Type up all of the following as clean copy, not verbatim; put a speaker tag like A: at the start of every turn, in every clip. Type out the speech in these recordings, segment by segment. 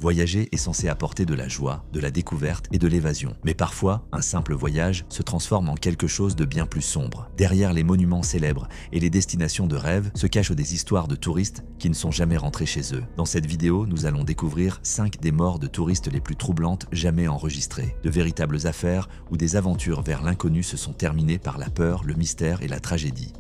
A: Voyager est censé apporter de la joie, de la découverte et de l'évasion. Mais parfois, un simple voyage se transforme en quelque chose de bien plus sombre. Derrière les monuments célèbres et les destinations de rêve se cachent des histoires de touristes qui ne sont jamais rentrés chez eux. Dans cette vidéo, nous allons découvrir 5 des morts de touristes les plus troublantes jamais enregistrées. De véritables affaires où des aventures vers l'inconnu se sont terminées par la peur, le mystère et la tragédie.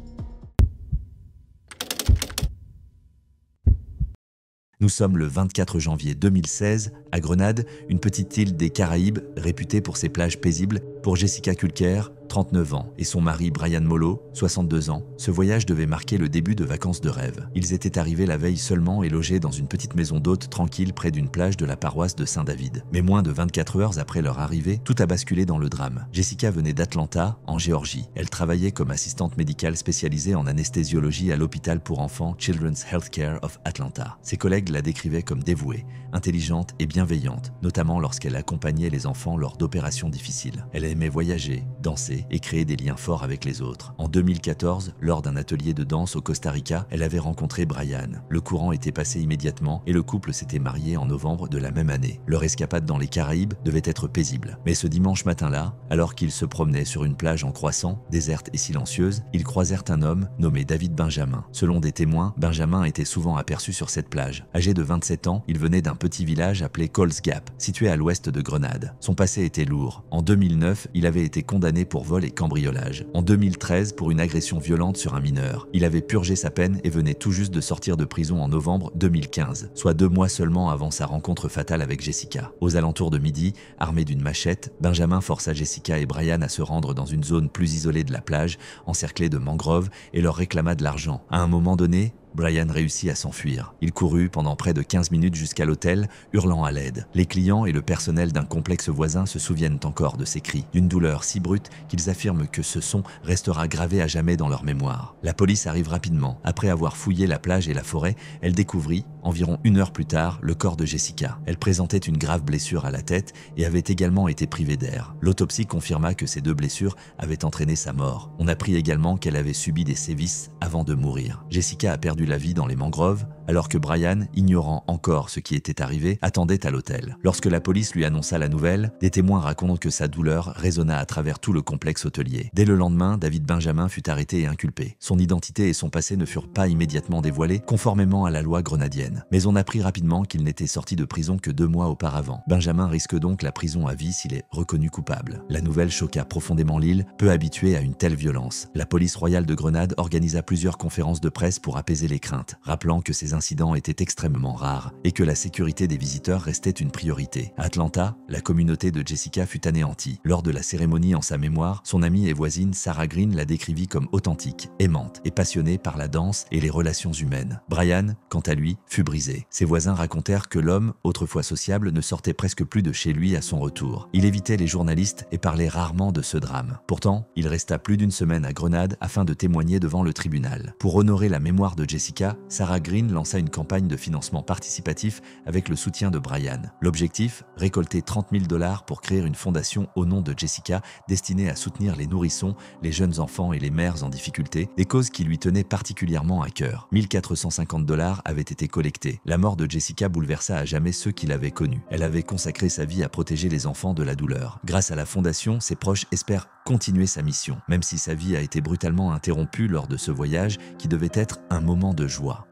A: Nous sommes le 24 janvier 2016, à Grenade, une petite île des Caraïbes réputée pour ses plages paisibles. Pour Jessica Kulker, 39 ans, et son mari Brian Mollo, 62 ans, ce voyage devait marquer le début de vacances de rêve. Ils étaient arrivés la veille seulement et logés dans une petite maison d'hôtes tranquille près d'une plage de la paroisse de Saint-David. Mais moins de 24 heures après leur arrivée, tout a basculé dans le drame. Jessica venait d'Atlanta, en Géorgie. Elle travaillait comme assistante médicale spécialisée en anesthésiologie à l'hôpital pour enfants Children's Healthcare of Atlanta. Ses collègues la décrivaient comme dévouée, intelligente et bienveillante, notamment lorsqu'elle accompagnait les enfants lors d'opérations difficiles. Elle aimait voyager, danser et créer des liens forts avec les autres. En 2014, lors d'un atelier de danse au Costa Rica, elle avait rencontré Brian. Le courant était passé immédiatement et le couple s'était marié en novembre de la même année. Leur escapade dans les Caraïbes devait être paisible. Mais ce dimanche matin-là, alors qu'ils se promenaient sur une plage en croissant, déserte et silencieuse, ils croisèrent un homme nommé David Benjamin. Selon des témoins, Benjamin était souvent aperçu sur cette plage. Âgé de 27 ans, il venait d'un petit village appelé Coles Gap, situé à l'ouest de Grenade. Son passé était lourd. En 2009, il avait été condamné pour vol et cambriolage. En 2013, pour une agression violente sur un mineur. Il avait purgé sa peine et venait tout juste de sortir de prison en novembre 2015, soit 2 mois seulement avant sa rencontre fatale avec Jessica. Aux alentours de midi, armé d'une machette, Benjamin força Jessica et Brian à se rendre dans une zone plus isolée de la plage, encerclée de mangroves, et leur réclama de l'argent. À un moment donné, Brian réussit à s'enfuir. Il courut pendant près de 15 minutes jusqu'à l'hôtel, hurlant à l'aide. Les clients et le personnel d'un complexe voisin se souviennent encore de ces cris, d'une douleur si brute qu'ils affirment que ce son restera gravé à jamais dans leur mémoire. La police arrive rapidement. Après avoir fouillé la plage et la forêt, elle découvrit, environ 1 heure plus tard, le corps de Jessica. Elle présentait une grave blessure à la tête et avait également été privée d'air. L'autopsie confirma que ces 2 blessures avaient entraîné sa mort. On apprit également qu'elle avait subi des sévices avant de mourir. Jessica a perdu la vie dans les mangroves, alors que Brian, ignorant encore ce qui était arrivé, attendait à l'hôtel. Lorsque la police lui annonça la nouvelle, des témoins racontent que sa douleur résonna à travers tout le complexe hôtelier. Dès le lendemain, David Benjamin fut arrêté et inculpé. Son identité et son passé ne furent pas immédiatement dévoilés, conformément à la loi grenadienne. Mais on apprit rapidement qu'il n'était sorti de prison que 2 mois auparavant. Benjamin risque donc la prison à vie s'il est reconnu coupable. La nouvelle choqua profondément l'île, peu habituée à une telle violence. La police royale de Grenade organisa plusieurs conférences de presse pour apaiser les craintes, rappelant que ces incidents étaient extrêmement rares et que la sécurité des visiteurs restait une priorité. À Atlanta, la communauté de Jessica fut anéantie. Lors de la cérémonie en sa mémoire, son amie et voisine Sarah Green la décrivit comme authentique, aimante et passionnée par la danse et les relations humaines. Brian, quant à lui, fut brisé. Ses voisins racontèrent que l'homme, autrefois sociable, ne sortait presque plus de chez lui à son retour. Il évitait les journalistes et parlait rarement de ce drame. Pourtant, il resta plus d'1 semaine à Grenade afin de témoigner devant le tribunal. Pour honorer la mémoire de Jessica, Sarah Green lança une campagne de financement participatif avec le soutien de Brian. L'objectif, récolter 30 000 $ pour créer une fondation au nom de Jessica destinée à soutenir les nourrissons, les jeunes enfants et les mères en difficulté, des causes qui lui tenaient particulièrement à cœur. 1 450 $ avaient été collectés. La mort de Jessica bouleversa à jamais ceux qui l'avaient connue. Elle avait consacré sa vie à protéger les enfants de la douleur. Grâce à la fondation, ses proches espèrent continuer sa mission, même si sa vie a été brutalement interrompue lors de ce voyage qui devait être un moment de joie.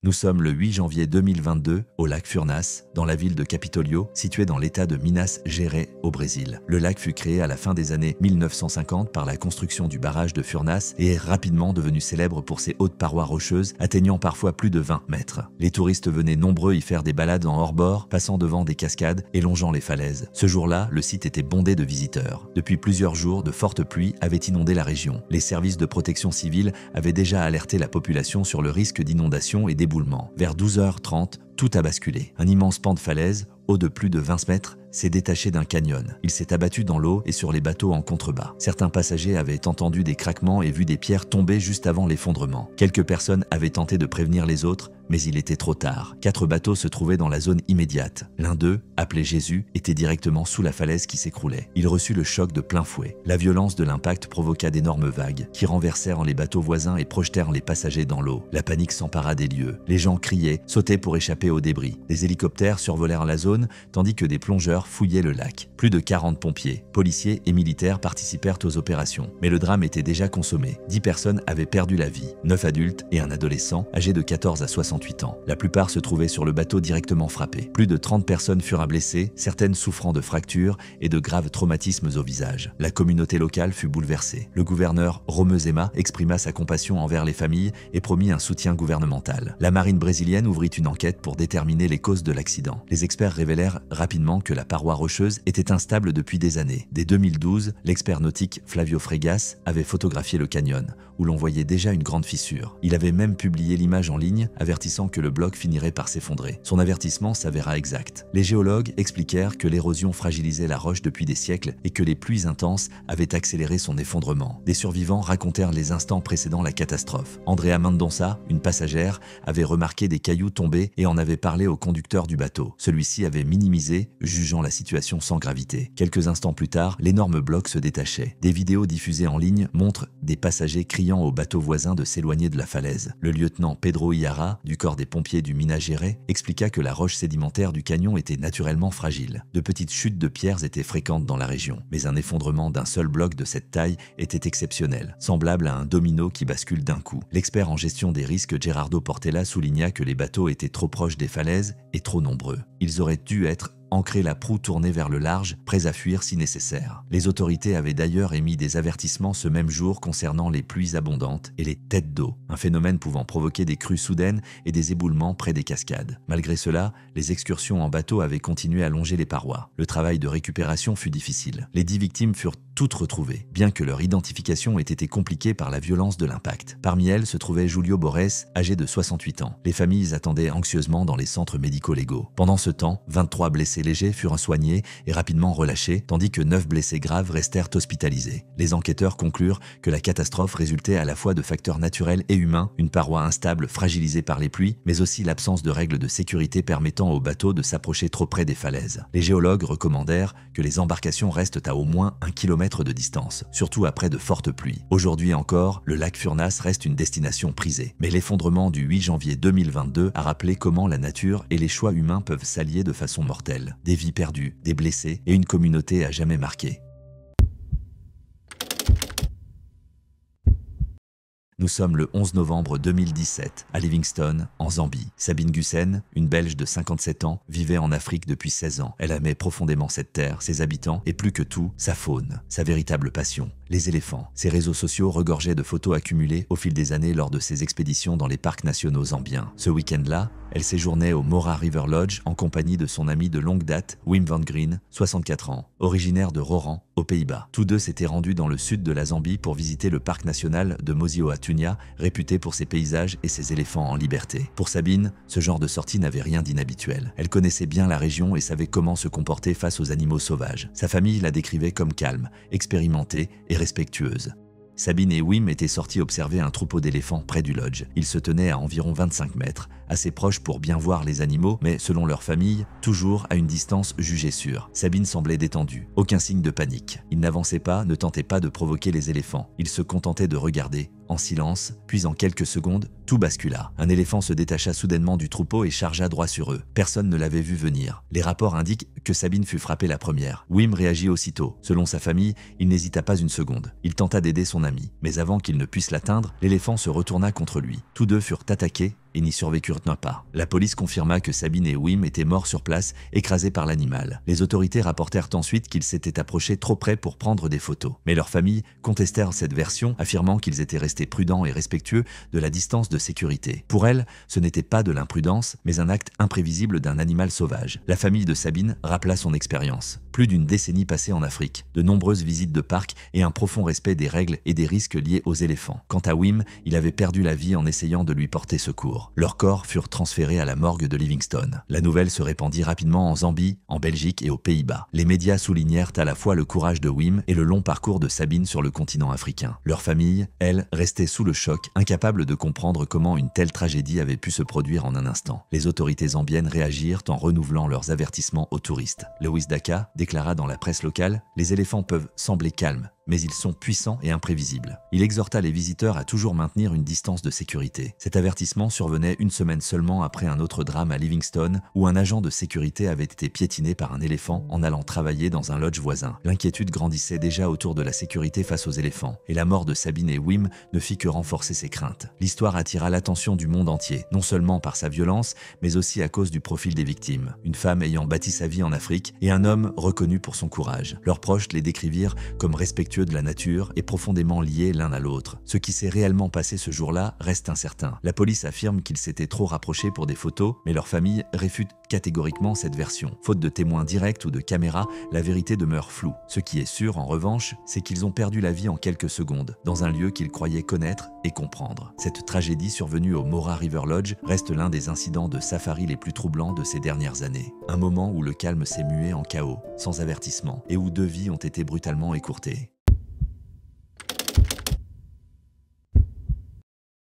A: Nous sommes le 8 janvier 2022 au lac Furnas, dans la ville de Capitolio, située dans l'état de Minas Gerais au Brésil. Le lac fut créé à la fin des années 1950 par la construction du barrage de Furnas et est rapidement devenu célèbre pour ses hautes parois rocheuses atteignant parfois plus de 20 mètres. Les touristes venaient nombreux y faire des balades en hors-bord, passant devant des cascades et longeant les falaises. Ce jour-là, le site était bondé de visiteurs. Depuis plusieurs jours, de fortes pluies avaient inondé la région. Les services de protection civile avaient déjà alerté la population sur le risque d'inondation et d'éboulement. Vers 12h30, tout a basculé. Un immense pan de falaise, haut de plus de 20 mètres, s'est détaché d'un canyon. Il s'est abattu dans l'eau et sur les bateaux en contrebas. Certains passagers avaient entendu des craquements et vu des pierres tomber juste avant l'effondrement. Quelques personnes avaient tenté de prévenir les autres, mais il était trop tard. 4 bateaux se trouvaient dans la zone immédiate. L'un d'eux, appelé Jésus, était directement sous la falaise qui s'écroulait. Il reçut le choc de plein fouet. La violence de l'impact provoqua d'énormes vagues qui renversèrent les bateaux voisins et projetèrent les passagers dans l'eau. La panique s'empara des lieux. Les gens criaient, sautaient pour échapper aux débris. Des hélicoptères survolèrent la zone, tandis que des plongeurs fouillaient le lac. Plus de 40 pompiers, policiers et militaires participèrent aux opérations. Mais le drame était déjà consommé. 10 personnes avaient perdu la vie, 9 adultes et un adolescent âgé de 14 à 68 ans. La plupart se trouvaient sur le bateau directement frappé. Plus de 30 personnes furent blessées, certaines souffrant de fractures et de graves traumatismes au visage. La communauté locale fut bouleversée. Le gouverneur Romeu-Zema exprima sa compassion envers les familles et promit un soutien gouvernemental. La marine brésilienne ouvrit une enquête pour déterminer les causes de l'accident. Les experts révélèrent rapidement que la paroi rocheuse était instable depuis des années. Dès 2012, l'expert nautique Flavio Fregas avait photographié le canyon, où l'on voyait déjà une grande fissure. Il avait même publié l'image en ligne, avertissant que le bloc finirait par s'effondrer. Son avertissement s'avéra exact. Les géologues expliquèrent que l'érosion fragilisait la roche depuis des siècles et que les pluies intenses avaient accéléré son effondrement. Des survivants racontèrent les instants précédant la catastrophe. Andrea Mendonça, une passagère, avait remarqué des cailloux tomber et en avait parlé au conducteur du bateau. Celui-ci avait minimisé, jugeant la situation sans gravité. Quelques instants plus tard, l'énorme bloc se détachait. Des vidéos diffusées en ligne montrent des passagers criant au bateau voisin de s'éloigner de la falaise. Le lieutenant Pedro Iara, du corps des pompiers du Minas Gerais, expliqua que la roche sédimentaire du canyon était naturellement fragile. De petites chutes de pierres étaient fréquentes dans la région, mais un effondrement d'un seul bloc de cette taille était exceptionnel, semblable à un domino qui bascule d'un coup. L'expert en gestion des risques Gerardo Portela souligna que les bateaux étaient trop proches des falaises et trop nombreux. Ils auraient dû être ancrer la proue tournée vers le large, prêts à fuir si nécessaire. Les autorités avaient d'ailleurs émis des avertissements ce même jour concernant les pluies abondantes et les têtes d'eau, un phénomène pouvant provoquer des crues soudaines et des éboulements près des cascades. Malgré cela, les excursions en bateau avaient continué à longer les parois. Le travail de récupération fut difficile. Les 10 victimes furent toutes retrouvées, bien que leur identification ait été compliquée par la violence de l'impact. Parmi elles se trouvait Julio Borges, âgé de 68 ans. Les familles attendaient anxieusement dans les centres médico-légaux. Pendant ce temps, 23 blessés légers furent soignés et rapidement relâchés, tandis que 9 blessés graves restèrent hospitalisés. Les enquêteurs conclurent que la catastrophe résultait à la fois de facteurs naturels et humains, une paroi instable fragilisée par les pluies, mais aussi l'absence de règles de sécurité permettant aux bateaux de s'approcher trop près des falaises. Les géologues recommandèrent que les embarcations restent à au moins 1 kilomètre de distance, surtout après de fortes pluies. Aujourd'hui encore, le lac Furnas reste une destination prisée. Mais l'effondrement du 8 janvier 2022 a rappelé comment la nature et les choix humains peuvent s'allier de façon mortelle. Des vies perdues, des blessés et une communauté à jamais marquée. Nous sommes le 11 novembre 2017, à Livingstone, en Zambie. Sabine Gussen, une Belge de 57 ans, vivait en Afrique depuis 16 ans. Elle aimait profondément cette terre, ses habitants, et plus que tout, sa faune, sa véritable passion, les éléphants. Ses réseaux sociaux regorgeaient de photos accumulées au fil des années lors de ses expéditions dans les parcs nationaux zambiens. Ce week-end-là, elle séjournait au Mora River Lodge en compagnie de son ami de longue date, Wim van Green, 64 ans, originaire de Roran, aux Pays-Bas. Tous deux s'étaient rendus dans le sud de la Zambie pour visiter le parc national de Mosi-oa-Tunya, réputé pour ses paysages et ses éléphants en liberté. Pour Sabine, ce genre de sortie n'avait rien d'inhabituel. Elle connaissait bien la région et savait comment se comporter face aux animaux sauvages. Sa famille la décrivait comme calme, expérimentée et respectueuse. Sabine et Wim étaient sortis observer un troupeau d'éléphants près du lodge. Ils se tenaient à environ 25 mètres, assez proches pour bien voir les animaux, mais selon leur famille, toujours à une distance jugée sûre. Sabine semblait détendue, aucun signe de panique. Il n'avançait pas, ne tentait pas de provoquer les éléphants. Il se contentait de regarder, en silence, puis en quelques secondes, tout bascula. Un éléphant se détacha soudainement du troupeau et chargea droit sur eux. Personne ne l'avait vu venir. Les rapports indiquent que Sabine fut frappée la première. Wim réagit aussitôt. Selon sa famille, il n'hésita pas une seconde. Il tenta d'aider son ami, mais avant qu'il ne puisse l'atteindre, l'éléphant se retourna contre lui. Tous deux furent attaqués et n'y survécurent pas. La police confirma que Sabine et Wim étaient morts sur place, écrasés par l'animal. Les autorités rapportèrent ensuite qu'ils s'étaient approchés trop près pour prendre des photos. Mais leurs familles contestèrent cette version, affirmant qu'ils étaient restés prudents et respectueux de la distance de sécurité. Pour elles, ce n'était pas de l'imprudence, mais un acte imprévisible d'un animal sauvage. La famille de Sabine rappela son expérience. Plus d'une décennie passée en Afrique, de nombreuses visites de parcs et un profond respect des règles et des risques liés aux éléphants. Quant à Wim, il avait perdu la vie en essayant de lui porter secours. jours. Leurs corps furent transférés à la morgue de Livingstone. La nouvelle se répandit rapidement en Zambie, en Belgique et aux Pays-Bas. Les médias soulignèrent à la fois le courage de Wim et le long parcours de Sabine sur le continent africain. Leur famille, elle, restait sous le choc, incapable de comprendre comment une telle tragédie avait pu se produire en un instant. Les autorités zambiennes réagirent en renouvelant leurs avertissements aux touristes. Lewis Daka déclara dans la presse locale « Les éléphants peuvent sembler calmes, mais ils sont puissants et imprévisibles. » Il exhorta les visiteurs à toujours maintenir une distance de sécurité. Cet avertissement survenait une semaine seulement après un autre drame à Livingstone où un agent de sécurité avait été piétiné par un éléphant en allant travailler dans un lodge voisin. L'inquiétude grandissait déjà autour de la sécurité face aux éléphants, et la mort de Sabine et Wim ne fit que renforcer ces craintes. L'histoire attira l'attention du monde entier, non seulement par sa violence, mais aussi à cause du profil des victimes. Une femme ayant bâti sa vie en Afrique et un homme reconnu pour son courage. Leurs proches les décrivirent comme respectueux de la nature et profondément liés l'un à l'autre. Ce qui s'est réellement passé ce jour-là reste incertain. La police affirme qu'ils s'étaient trop rapprochés pour des photos, mais leur famille réfute catégoriquement cette version. Faute de témoins directs ou de caméras, la vérité demeure floue. Ce qui est sûr, en revanche, c'est qu'ils ont perdu la vie en quelques secondes, dans un lieu qu'ils croyaient connaître et comprendre. Cette tragédie survenue au Mora River Lodge reste l'un des incidents de safari les plus troublants de ces dernières années. Un moment où le calme s'est mué en chaos, sans avertissement, et où 2 vies ont été brutalement écourtées.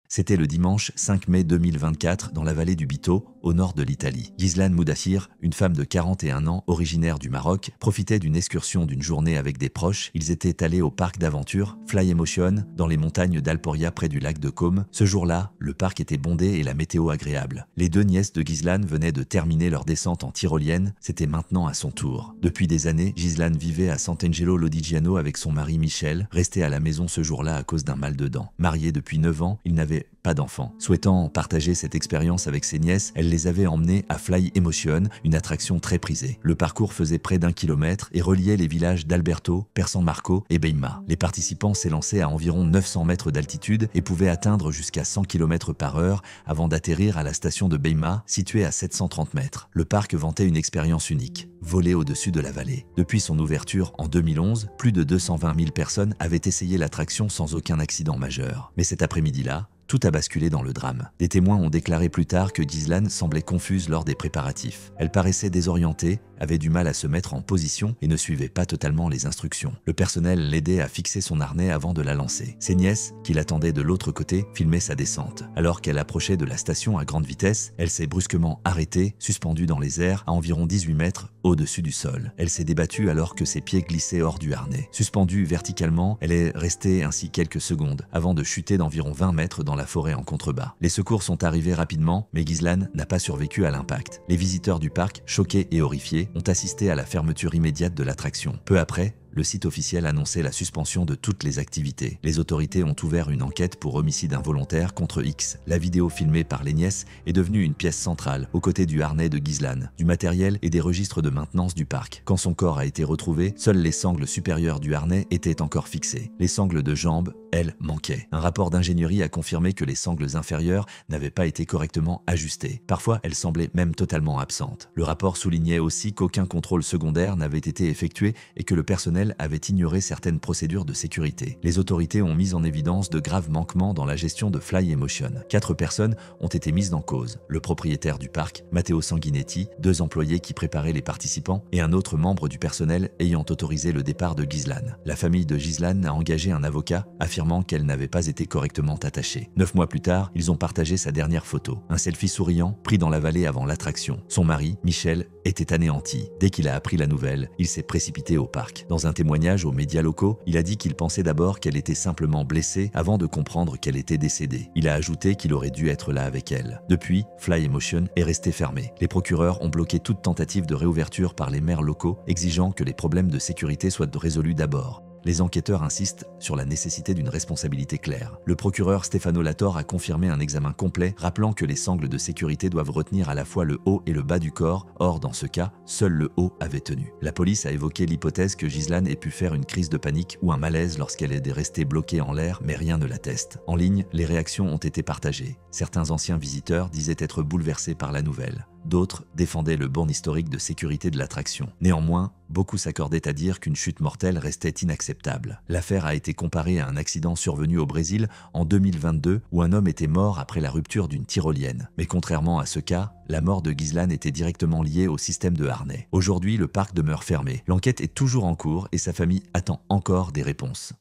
A: C'était le dimanche 5 mai 2024 dans la vallée du Bito, au nord de l'Italie. Ghizlane Moudassir, une femme de 41 ans, originaire du Maroc, profitait d'une excursion d'une journée avec des proches. Ils étaient allés au parc d'aventure Fly Emotion, dans les montagnes d'Alporia près du lac de Côme. Ce jour-là, le parc était bondé et la météo agréable. Les 2 nièces de Ghizlane venaient de terminer leur descente en tyrolienne. C'était maintenant à son tour. Depuis des années, Ghizlane vivait à Sant'Angelo Lodigiano avec son mari Michel, resté à la maison ce jour-là à cause d'un mal de dents. Mariés depuis 9 ans, ils n'avaient pas d'enfants. Souhaitant partager cette expérience avec ses nièces, elle les avait emmenés à Fly Emotion, une attraction très prisée. Le parcours faisait près d'1 kilomètre et reliait les villages d'Alberto, Persan Marco et Beima. Les participants s'élançaient à environ 900 mètres d'altitude et pouvaient atteindre jusqu'à 100 km/h avant d'atterrir à la station de Beima, située à 730 mètres. Le parc vantait une expérience unique, voler au-dessus de la vallée. Depuis son ouverture en 2011, plus de 220 000 personnes avaient essayé l'attraction sans aucun accident majeur. Mais cet après-midi-là, tout a basculé dans le drame. Des témoins ont déclaré plus tard que Ghizlane semblait confuse lors des préparatifs. Elle paraissait désorientée, avait du mal à se mettre en position et ne suivait pas totalement les instructions. Le personnel l'aidait à fixer son harnais avant de la lancer. Ses nièces, qui l'attendaient de l'autre côté, filmaient sa descente. Alors qu'elle approchait de la station à grande vitesse, elle s'est brusquement arrêtée, suspendue dans les airs à environ 18 mètres au-dessus du sol. Elle s'est débattue alors que ses pieds glissaient hors du harnais. Suspendue verticalement, elle est restée ainsi quelques secondes avant de chuter d'environ 20 mètres dans la forêt en contrebas. Les secours sont arrivés rapidement, mais Ghizlane n'a pas survécu à l'impact. Les visiteurs du parc, choqués et horrifiés, ont assisté à la fermeture immédiate de l'attraction. Peu après, le site officiel annonçait la suspension de toutes les activités. Les autorités ont ouvert une enquête pour homicide involontaire contre X. La vidéo filmée par les nièces est devenue une pièce centrale, aux côtés du harnais de Ghizlane, du matériel et des registres de maintenance du parc. Quand son corps a été retrouvé, seuls les sangles supérieures du harnais étaient encore fixées. Les sangles de jambes, elles, manquaient. Un rapport d'ingénierie a confirmé que les sangles inférieures n'avaient pas été correctement ajustées. Parfois, elles semblaient même totalement absentes. Le rapport soulignait aussi qu'aucun contrôle secondaire n'avait été effectué et que le personnel avait ignoré certaines procédures de sécurité. Les autorités ont mis en évidence de graves manquements dans la gestion de Fly Emotion. 4 personnes ont été mises en cause. Le propriétaire du parc, Matteo Sanguinetti, 2 employés qui préparaient les participants et un autre membre du personnel ayant autorisé le départ de Ghizlane. La famille de Ghizlane a engagé un avocat affirmant qu'elle n'avait pas été correctement attachée. 9 mois plus tard, ils ont partagé sa dernière photo. Un selfie souriant pris dans la vallée avant l'attraction. Son mari, Michel, était anéanti. Dès qu'il a appris la nouvelle, il s'est précipité au parc. Dans un témoignage aux médias locaux, il a dit qu'il pensait d'abord qu'elle était simplement blessée avant de comprendre qu'elle était décédée. Il a ajouté qu'il aurait dû être là avec elle. Depuis, Fly Emotion est resté fermé. Les procureurs ont bloqué toute tentative de réouverture par les maires locaux, exigeant que les problèmes de sécurité soient résolus d'abord. Les enquêteurs insistent sur la nécessité d'une responsabilité claire. Le procureur Stefano Lator a confirmé un examen complet, rappelant que les sangles de sécurité doivent retenir à la fois le haut et le bas du corps. Or, dans ce cas, seul le haut avait tenu. La police a évoqué l'hypothèse que Ghizlane ait pu faire une crise de panique ou un malaise lorsqu'elle est restée bloquée en l'air, mais rien ne l'atteste. En ligne, les réactions ont été partagées. Certains anciens visiteurs disaient être bouleversés par la nouvelle. d'autres défendaient le bon historique de sécurité de l'attraction. Néanmoins, beaucoup s'accordaient à dire qu'une chute mortelle restait inacceptable. L'affaire a été comparée à un accident survenu au Brésil en 2022 où un homme était mort après la rupture d'une tyrolienne. Mais contrairement à ce cas, la mort de Gisèle était directement liée au système de harnais. Aujourd'hui, le parc demeure fermé. L'enquête est toujours en cours et sa famille attend encore des réponses.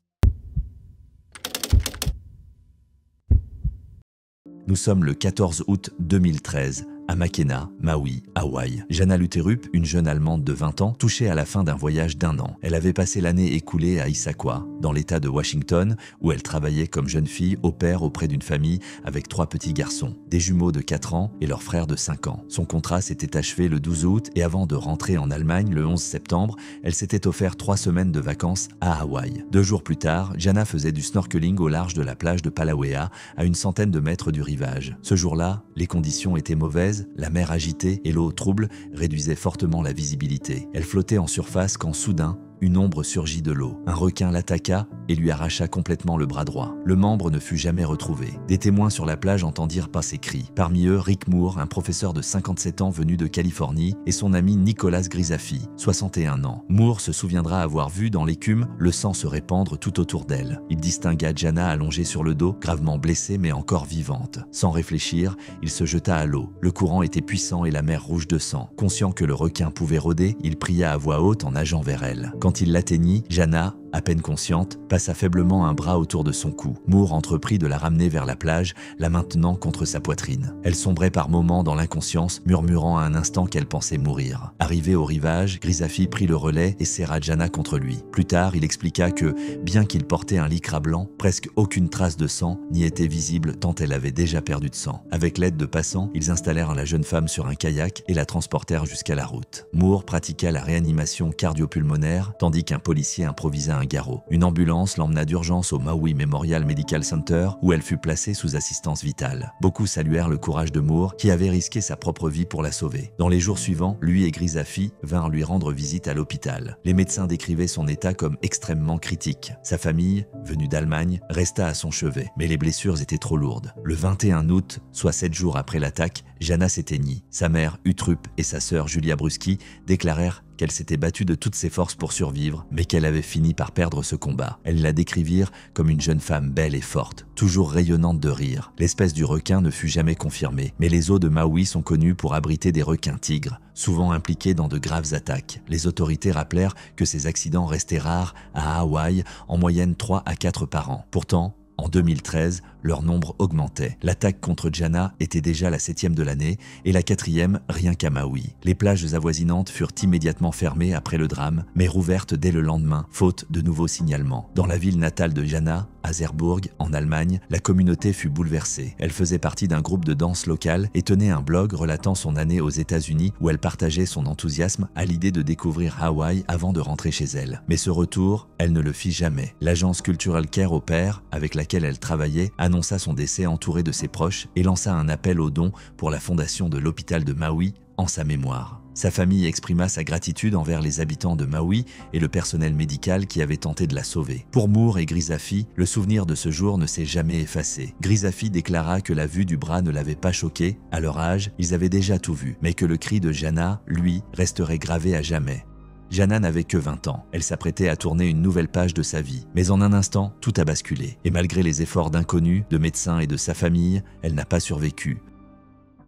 A: Nous sommes le 14 août 2013. À Makena, Maui, Hawaï. Jana Luterup, une jeune Allemande de 20 ans, touchée à la fin d'un voyage d'1 an. Elle avait passé l'année écoulée à Issaquah, dans l'État de Washington, où elle travaillait comme jeune fille au pair auprès d'une famille avec 3 petits garçons, des jumeaux de 4 ans et leur frère de 5 ans. Son contrat s'était achevé le 12 août et avant de rentrer en Allemagne le 11 septembre, elle s'était offert 3 semaines de vacances à Hawaï. 2 jours plus tard, Jana faisait du snorkeling au large de la plage de Palauea, à une centaine de mètres du rivage. Ce jour-là, les conditions étaient mauvaises, la mer agitée et l'eau trouble réduisaient fortement la visibilité. Elle flottait en surface quand soudain, une ombre surgit de l'eau. Un requin l'attaqua et lui arracha complètement le bras droit. Le membre ne fut jamais retrouvé. Des témoins sur la plage entendirent pas ses cris. Parmi eux, Rick Moore, un professeur de 57 ans venu de Californie, et son ami Nicolas Grisafi, 61 ans. Moore se souviendra avoir vu dans l'écume le sang se répandre tout autour d'elle. Il distingua Jana allongée sur le dos, gravement blessée mais encore vivante. Sans réfléchir, il se jeta à l'eau. Le courant était puissant et la mer rouge de sang. Conscient que le requin pouvait rôder, il pria à voix haute en nageant vers elle. Quand il l'atteignit, Jana, à peine consciente, passa faiblement un bras autour de son cou. Moore entreprit de la ramener vers la plage, la maintenant contre sa poitrine. Elle sombrait par moments dans l'inconscience, murmurant à un instant qu'elle pensait mourir. Arrivé au rivage, Grisafi prit le relais et serra Jana contre lui. Plus tard, il expliqua que, bien qu'il portait un lycra blanc, presque aucune trace de sang n'y était visible tant elle avait déjà perdu de sang. Avec l'aide de passants, ils installèrent la jeune femme sur un kayak et la transportèrent jusqu'à la route. Moore pratiqua la réanimation cardio-pulmonaire, tandis qu'un policier improvisa un garrot. Une ambulance l'emmena d'urgence au Maui Memorial Medical Center où elle fut placée sous assistance vitale. Beaucoup saluèrent le courage de Moore qui avait risqué sa propre vie pour la sauver. Dans les jours suivants, lui et Grisafi vinrent lui rendre visite à l'hôpital. Les médecins décrivaient son état comme extrêmement critique. Sa famille, venue d'Allemagne, resta à son chevet, mais les blessures étaient trop lourdes. Le 21 août, soit 7 jours après l'attaque, Jana s'éteignit. Sa mère, Utrup, et sa sœur, Julia Bruski, déclarèrent qu'elle s'était battue de toutes ses forces pour survivre, mais qu'elle avait fini par perdre ce combat. Elles la décrivirent comme une jeune femme belle et forte, toujours rayonnante de rire. L'espèce du requin ne fut jamais confirmée, mais les eaux de Maui sont connues pour abriter des requins tigres, souvent impliqués dans de graves attaques. Les autorités rappelèrent que ces accidents restaient rares à Hawaï, en moyenne 3 à 4 par an. Pourtant, en 2013, leur nombre augmentait. L'attaque contre Jana était déjà la 7e de l'année et la 4e rien qu'à Maui. Les plages avoisinantes furent immédiatement fermées après le drame, mais rouvertes dès le lendemain, faute de nouveaux signalements. Dans la ville natale de Jana, Hazerburg, en Allemagne, la communauté fut bouleversée. Elle faisait partie d'un groupe de danse local et tenait un blog relatant son année aux États-Unis où elle partageait son enthousiasme à l'idée de découvrir Hawaï avant de rentrer chez elle. Mais ce retour, elle ne le fit jamais. L'agence Cultural Care au Pair, avec laquelle elle travaillait, annonça son décès entouré de ses proches et lança un appel aux dons pour la fondation de l'hôpital de Maui en sa mémoire. Sa famille exprima sa gratitude envers les habitants de Maui et le personnel médical qui avait tenté de la sauver. Pour Moore et Grisafi, le souvenir de ce jour ne s'est jamais effacé. Grisafi déclara que la vue du bras ne l'avait pas choqué. À leur âge, ils avaient déjà tout vu, mais que le cri de Jana, lui, resterait gravé à jamais. Jana n'avait que 20 ans. Elle s'apprêtait à tourner une nouvelle page de sa vie. Mais en un instant, tout a basculé. Et malgré les efforts d'inconnus, de médecins et de sa famille, elle n'a pas survécu.